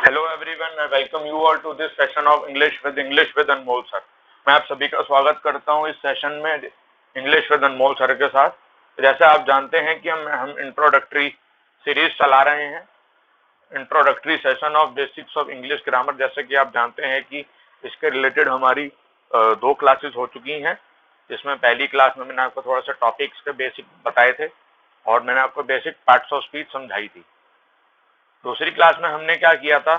Hello everyone, मैं welcome you all to this session of English with Anmol sir. मैं आप सभी का स्वागत करता हूं इस सेशन में इंग्लिश विद अनमोल सर के साथ। जैसे आप जानते हैं कि हम इंट्रोडक्टरी सीरीज चला रहे हैं, introductory session of basics of English grammar. जैसे कि आप जानते हैं कि इसके रिलेटेड हमारी दो क्लासेस हो चुकी हैं, जिसमें पहली क्लास में मैंने आपको थोड़ा सा टॉपिक्स के बेसिक बताए थे और मैंने आपको बेसिक पार्ट्स ऑफ स्पीच समझाई थी। दूसरी क्लास में हमने क्या किया था,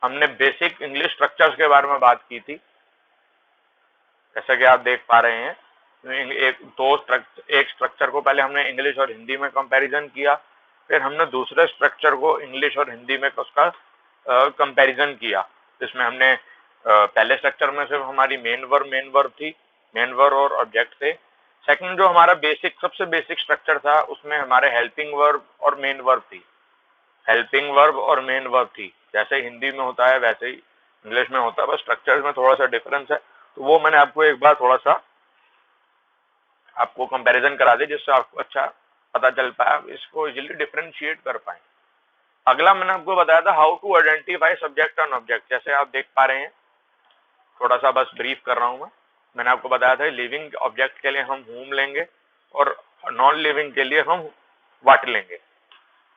हमने बेसिक इंग्लिश स्ट्रक्चर्स के बारे में बात की थी। जैसा कि आप देख पा रहे हैं, एक स्ट्रक्चर को पहले हमने इंग्लिश और हिंदी में कंपैरिजन किया, फिर हमने दूसरे स्ट्रक्चर को इंग्लिश और हिंदी में उसका कंपैरिजन किया, जिसमें हमने पहले स्ट्रक्चर में सिर्फ हमारी मेन वर्ब और ऑब्जेक्ट थे। सेकंड जो हमारा सबसे बेसिक स्ट्रक्चर था, उसमें हमारे हेल्पिंग वर्ब और मेन वर्ब थी। हेल्पिंग वर्ब और मेन वर्ब थी, जैसे हिंदी में होता है वैसे ही इंग्लिश में होता है, बस स्ट्रक्चर में थोड़ा सा डिफरेंस है। तो वो मैंने आपको एक बार थोड़ा सा आपको कंपैरिजन करा दी, जिससे आपको अच्छा पता चल पाया, इसको इजीली डिफरेंशिएट कर पाए। अगला मैंने आपको बताया था how to identify subject and object. जैसे आप देख पा रहे हैं, थोड़ा सा बस ब्रीफ कर रहा हूं मैंने आपको बताया था लिविंग ऑब्जेक्ट के लिए हम whom लेंगे और नॉन लिविंग के लिए हम what लेंगे।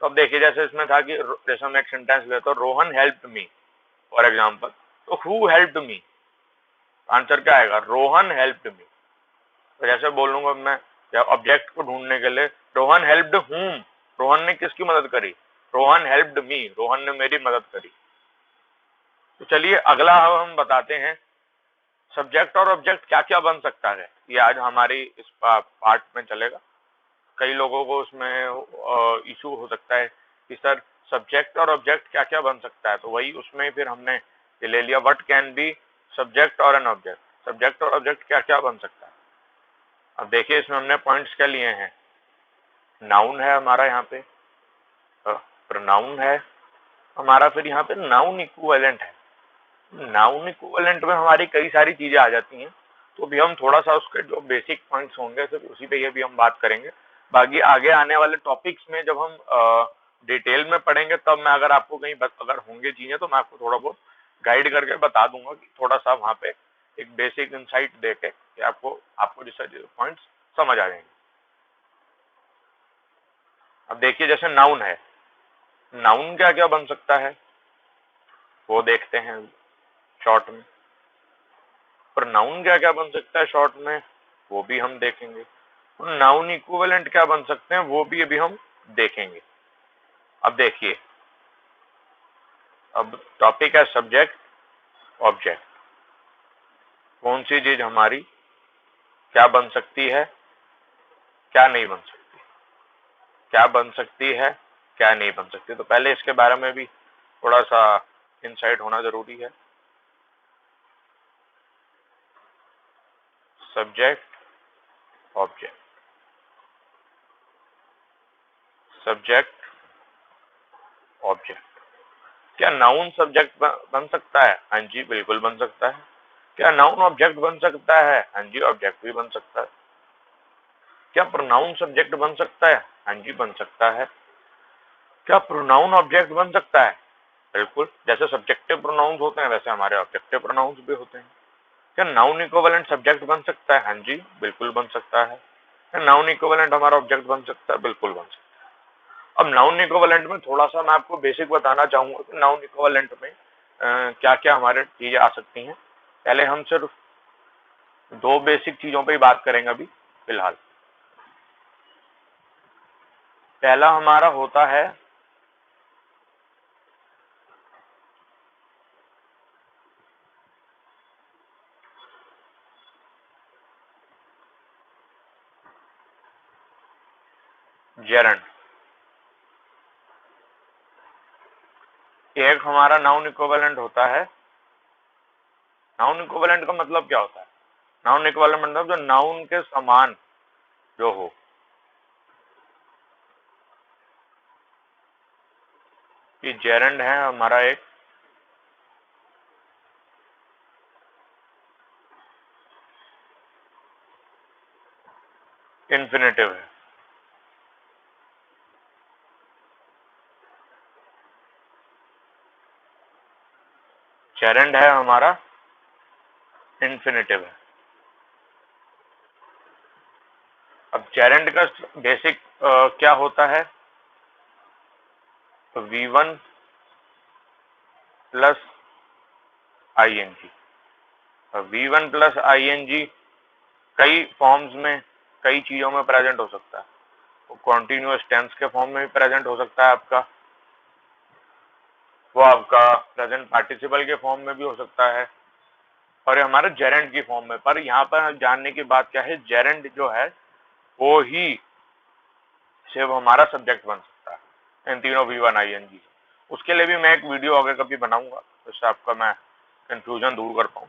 तो अब देखिए, जैसे इसमें था कि जैसे हम एक सेंटेंस लेते हैं, Rohan helped me for example, तो हु हेल्प्ड मी, आंसर क्या आएगा, रोहन हेल्प्ड मी। तो जैसे बोलूंगा मैं ऑब्जेक्ट को ढूंढने के लिए, रोहन हेल्प्ड हुम, रोहन ने किसकी मदद करी, रोहन हेल्प्ड मी, रोहन ने मेरी मदद करी। तो चलिए अगला हम बताते हैं सब्जेक्ट और ऑब्जेक्ट क्या क्या बन सकता है। ये आज हमारी इस पार्ट में चलेगा। कई लोगों को उसमें इशू हो सकता है कि सर सब्जेक्ट और ऑब्जेक्ट क्या क्या बन सकता है, तो वही उसमें फिर हमने ये ले लिया, व्हाट कैन बी सब्जेक्ट और एन ऑब्जेक्ट। सब्जेक्ट और ऑब्जेक्ट क्या क्या बन सकता है। अब देखिए, इसमें हमने पॉइंट्स क्या लिए हैं। नाउन है हमारा यहाँ पे, प्रोनाउन है हमारा, फिर यहाँ पे नाउन इक्विवेलेंट है। नाउन इक्विवेलेंट में हमारी कई सारी चीजें आ जाती हैं, तो भी हम थोड़ा सा उसके जो बेसिक पॉइंट्स होंगे सिर्फ उसी पे ये भी हम बात करेंगे। बाकी आगे आने वाले टॉपिक्स में जब हम डिटेल में पढ़ेंगे, तब मैं अगर आपको कहीं अगर होंगे चीजें, तो मैं आपको थोड़ा बहुत गाइड करके बता दूंगा कि थोड़ा सा वहां पे एक बेसिक इंसाइट देके कि आपको जैसे पॉइंट्स समझ आ जाएंगे। अब देखिए, जैसे नाउन है, नाउन क्या क्या बन सकता है वो देखते हैं शॉर्ट में। प्रोनाउन क्या क्या बन सकता है शॉर्ट में, वो भी हम देखेंगे। नाउन इक्विवेलेंट क्या बन सकते हैं वो भी अभी हम देखेंगे। अब देखिए, अब टॉपिक है सब्जेक्ट ऑब्जेक्ट। कौन सी चीज हमारी क्या बन सकती है, क्या नहीं बन सकती, क्या बन सकती है, क्या नहीं बन सकती। तो पहले इसके बारे में भी थोड़ा सा इंसाइट होना जरूरी है। Subject object, subject object. क्या नाउन सब्जेक्ट बन सकता है? हाँ जी, बिल्कुल बन सकता है। क्या नाउन ऑब्जेक्ट बन सकता है? हाँ जी, ऑब्जेक्ट भी बन सकता है। क्या प्रोनाउन सब्जेक्ट बन सकता है? हाँ जी, बन सकता है। क्या प्रोनाउन ऑब्जेक्ट बन सकता है? बिल्कुल, जैसे सब्जेक्टिव प्रोनाउंस होते हैं वैसे हमारे ऑब्जेक्टिव प्रोनाउंस भी होते हैं। क्या नाउन इक्विवेलेंट सब्जेक्ट बन सकता है? हाँ जी, बिल्कुल बन सकता है। क्या नाउन इक्विवेलेंट हमारा ऑब्जेक्ट बन सकता है? बिल्कुल बन सकता है। अब नाउन इक्विवेलेंट में थोड़ा सा मैं आपको बेसिक बताना चाहूंगा कि नाउन इक्विवेलेंट में क्या क्या हमारे चीजें आ सकती हैं। पहले हम सिर्फ दो बेसिक चीजों पे ही बात करेंगे अभी फिलहाल। पहला हमारा होता है जेरंड। एक हमारा नाउन इक्विवेलेंट होता है। नाउन इक्विवेलेंट का मतलब क्या होता है? नाउन इक्विवेलेंट मतलब जो नाउन के समान जो हो। कि जेरंड है हमारा एक इन्फिनेटिव है। जेरेंड है हमारा इन्फिनेटिव है। अब जेरेंड का बेसिक क्या होता है, तो V1 plus ING। V1 plus ING कई फॉर्म्स में, कई चीजों में प्रेजेंट हो सकता है। वो कॉन्टिन्यूअस टेंस के फॉर्म में भी प्रेजेंट हो सकता है आपका, वो आपका प्रेजेंट पार्टिसिपल के फॉर्म में भी हो सकता है, और ये हमारे जेरेंड की फॉर्म में। पर यहाँ पर जानने की बात क्या है, जेरेंड जो है वो ही सिर्फ हमारा सब्जेक्ट बन सकता है इन तीनों V1 ING। उसके लिए भी मैं एक वीडियो आगे कभी बनाऊंगा, जिससे आपका मैं कंफ्यूजन दूर कर पाऊँ।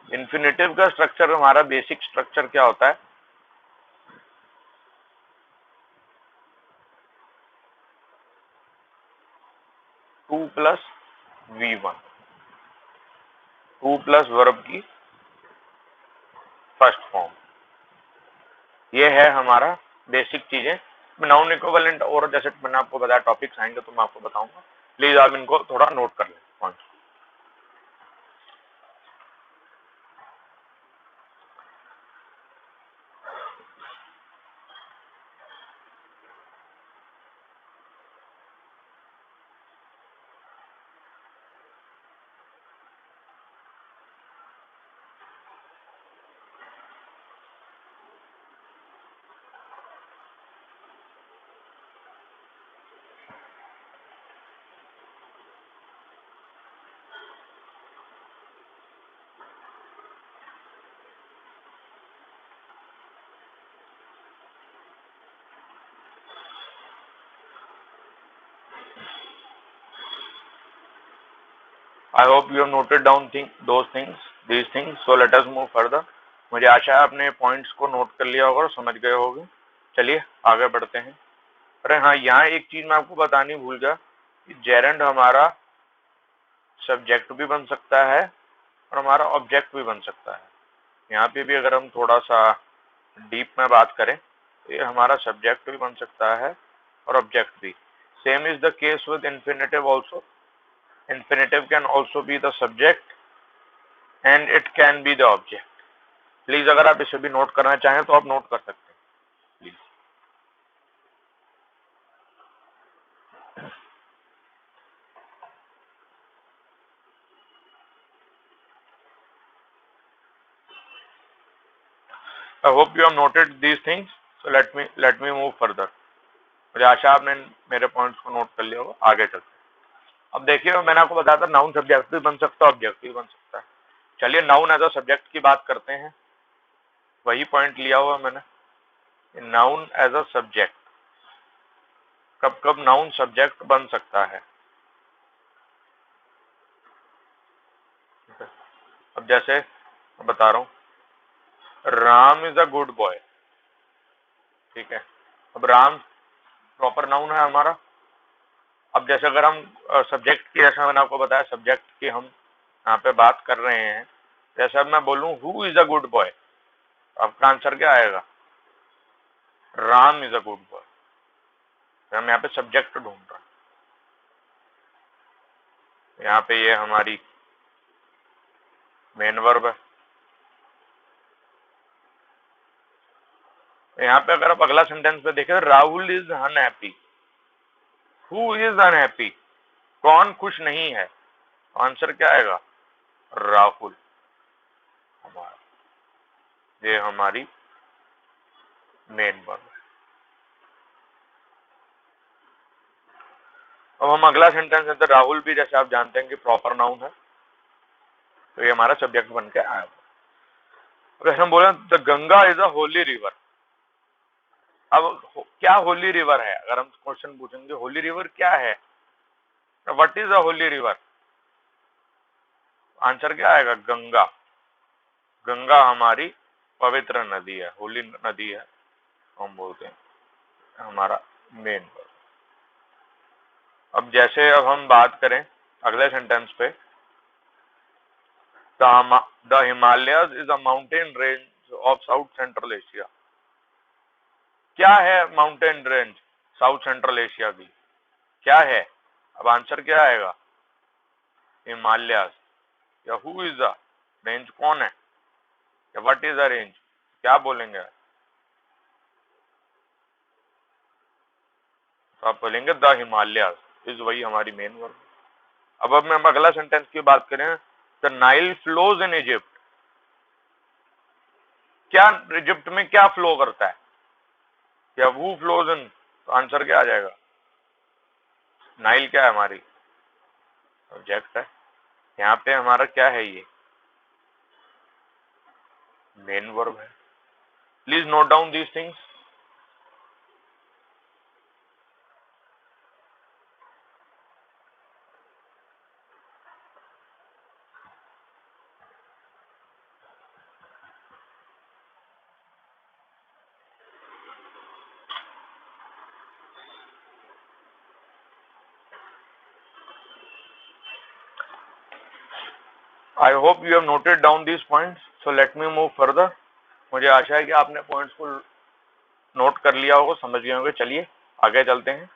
इन्फिनेटिव का स्ट्रक्चर, हमारा बेसिक स्ट्रक्चर क्या होता है, two plus V1, two plus verb की फर्स्ट फॉर्म, ये है हमारा बेसिक चीजें। नाउन इक्विवेलेंट और जैसे मैंने आपको बताया टॉपिक्स आएंगे तो मैं आपको बताऊंगा, प्लीज आप इनको थोड़ा नोट कर लें point. I hope you have noted down these things. So let us move further. मुझे आशा है आपने पॉइंट्स को नोट कर लिया होगा और समझ गए होंगे। चलिए आगे बढ़ते हैं। अरे हाँ, यहाँ एक चीज मैं आपको बतानी भूल गया कि जेरेंड हमारा सब्जेक्ट भी बन सकता है और हमारा ऑब्जेक्ट भी बन सकता है। यहाँ पे भी अगर हम थोड़ा सा डीप में बात करें तो ये हमारा सब्जेक्ट भी बन सकता है और ऑब्जेक्ट भी। Same is the case with infinitive also. Infinitive can also be the subject and it can be the object. Please अगर आप इसे भी नोट करना चाहें तो आप नोट कर सकते हैं please. I hope you have noted these things. So let me move further. मुझे आशा आपने मेरे पॉइंट्स को नोट कर लिया होगा। आगे चलते हैं। अब देखिए, मैंने आपको बताया था नाउन सब्जेक्ट भी बन सकता है, ऑब्जेक्ट भी बन सकता है। चलिए नाउन एज अ सब्जेक्ट की बात करते हैं। वही पॉइंट लिया हुआ मैंने, नाउन एज अ सब्जेक्ट। कब कब नाउन सब्जेक्ट बन सकता है। अब जैसे मैं बता रहा हूं, Ram is a good boy. ठीक है, अब राम प्रॉपर नाउन है हमारा। अब जैसे अगर हम सब्जेक्ट की, जैसा मैंने आपको बताया सब्जेक्ट की हम यहाँ पे बात कर रहे हैं, जैसे अब मैं बोलूं who is a good boy, आपका आंसर क्या आएगा, Ram is a good boy. हम यहाँ पे सब्जेक्ट ढूंढ रहे हैं। यहाँ पे ये हमारी मेन वर्ब है। यहाँ पे अगर आप अगला सेंटेंस पे देखें, Rahul is unhappy. Who is unhappy, कौन खुश नहीं है, आंसर क्या आएगा, राहुल। हमारा ये हमारी मेन वर्ब है। अब हम अगला सेंटेंस है, तो राहुल भी जैसे आप जानते हैं कि प्रॉपर नाउन है, तो ये हमारा सब्जेक्ट बन के आया। वैसे हम बोले the Ganga is a Holi river. अब क्या होली रिवर है, अगर हम क्वेश्चन पूछेंगे होली रिवर क्या है, what is a Holi river, answer क्या आएगा, गंगा। गंगा हमारी पवित्र नदी है, होली नदी है, हम बोलते हैं हमारा मेन वर्ब। अब जैसे अब हम बात करें अगले सेंटेंस पे, the Himalayas is a mountain range of south central Asia. क्या है mountain range south central Asia की, क्या है, अब आंसर क्या आएगा, हिमालयाज, या हु इज द, रेंज कौन है, या व्हाट इज द रेंज, क्या बोलेंगे, तो आप बोलेंगे द हिमालयाज इज, वही हमारी मेन वर्ब। अब हम अगला सेंटेंस की बात करें, the Nile flows in Egypt, क्या इजिप्ट में क्या फ्लो करता है, या हु फ्लोज इन, तो आंसर क्या आ जाएगा, नाइल क्या है हमारी सब्जेक्ट है, यहाँ पे हमारा क्या है, ये मेन वर्ब है। Please note down these things. I hope you have noted down these points, so let me move further. मुझे आशा है कि आपने पॉइंट्स को नोट कर लिया होगा, समझ गए होंगे। चलिए आगे चलते हैं।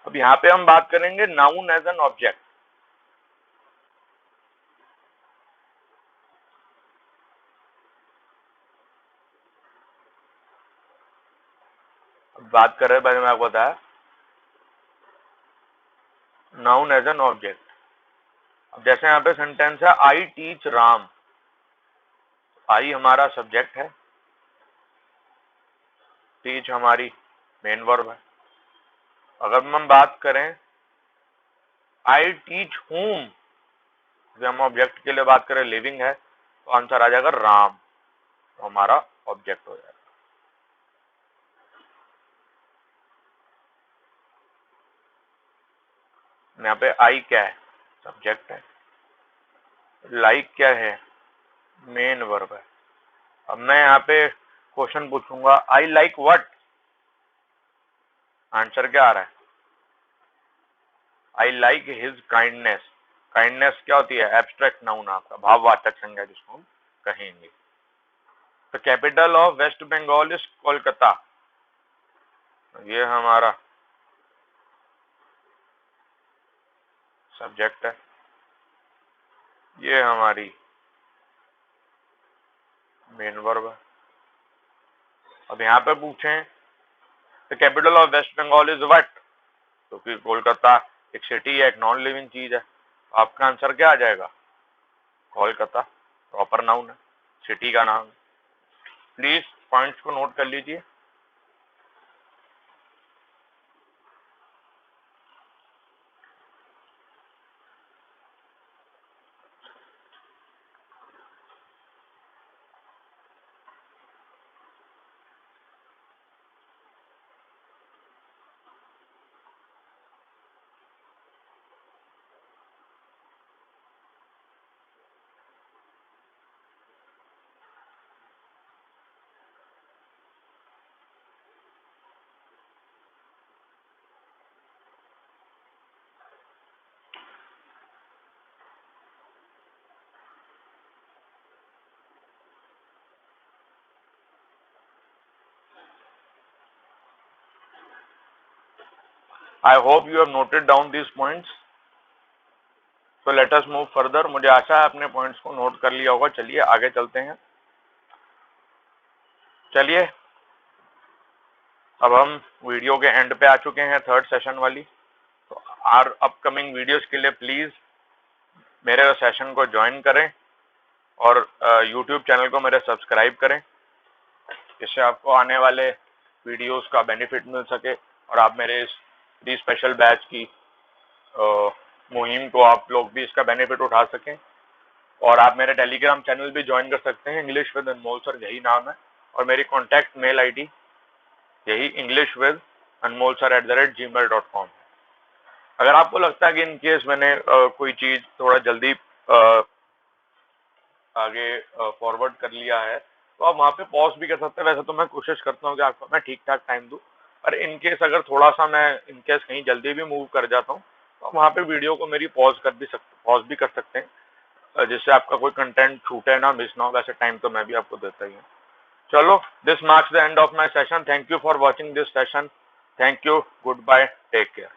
अब यहाँ पे हम बात करेंगे नाउन एज एन ऑब्जेक्ट। बात कर रहे हैं, मैंने आपको बताया नाउन एज एन ऑब्जेक्ट। अब जैसे यहाँ पे सेंटेंस है आई टीच राम, आई हमारा सब्जेक्ट है, टीच हमारी मेन वर्ब है। अगर हम बात करें आई टीच हुम, हम ऑब्जेक्ट के लिए बात करें लिविंग है, तो आंसर आ जाएगा राम, तो हमारा ऑब्जेक्ट हो जाएगा। यहाँ पे आई क्या है, सब्जेक्ट है, लाइक क्या है, मेन वर्ब है। अब मैं यहाँ पे क्वेश्चन पूछूंगा आई लाइक व्हाट, आंसर क्या आ रहा है, I like his kindness. Kindness क्या होती है, एब्स्ट्रैक्ट नाउन आपका, भाववाचक संज्ञा जिसको हम कहेंगे। तो capital of West Bengal is Kolkata, ये हमारा सब्जेक्ट है, ये हमारी मेन वर्ब है। अब यहाँ पे पूछें the capital of West Bengal is what, क्योंकि कोलकाता एक सिटी है, एक नॉन लिविंग चीज है, तो आपका आंसर क्या आ जाएगा, कोलकाता प्रॉपर नाउन है, सिटी का नाम। प्लीज पॉइंट्स को नोट कर लीजिए। I hope you have noted down this points, so let us move further. मुझे आशा है आपने पॉइंट्स को नोट कर लिया होगा। चलिए आगे चलते हैं। चलिए अब हम वीडियो के एंड पे आ चुके हैं, थर्ड सेशन वाली। तो आर अपकमिंग वीडियोस के लिए प्लीज मेरे सेशन को ज्वाइन करें और यूट्यूब चैनल को मेरे सब्सक्राइब करें, इससे आपको आने वाले वीडियोस का बेनिफिट मिल सके और आप मेरे इस फ्री स्पेशल बैच की मुहिम को आप लोग भी इसका बेनिफिट उठा सकें। और आप मेरे टेलीग्राम चैनल भी ज्वाइन कर सकते हैं, इंग्लिश विद अनमोल सर यही नाम है, और मेरी कॉन्टैक्ट मेल आईडी यही englishwithanmolsar@gmail.com। अगर आपको लगता है कि इन केस मैंने कोई चीज थोड़ा जल्दी आगे फॉरवर्ड कर लिया है, तो आप वहाँ पे पॉज भी कर सकते हैं। वैसे तो मैं कोशिश करता हूँ कि आपको मैं ठीक ठाक टाइम दूँ, पर इन केस अगर थोड़ा सा मैं इन केस कहीं जल्दी भी मूव कर जाता हूँ, तो वहाँ पे वीडियो को मेरी पॉज भी कर सकते हैं, जिससे आपका कोई कंटेंट छूटे ना, मिस ना हो। वैसे टाइम तो मैं भी आपको देता ही हूँ। चलो, this marks the end of my session. Thank you for watching this session. Thank you, goodbye, take care.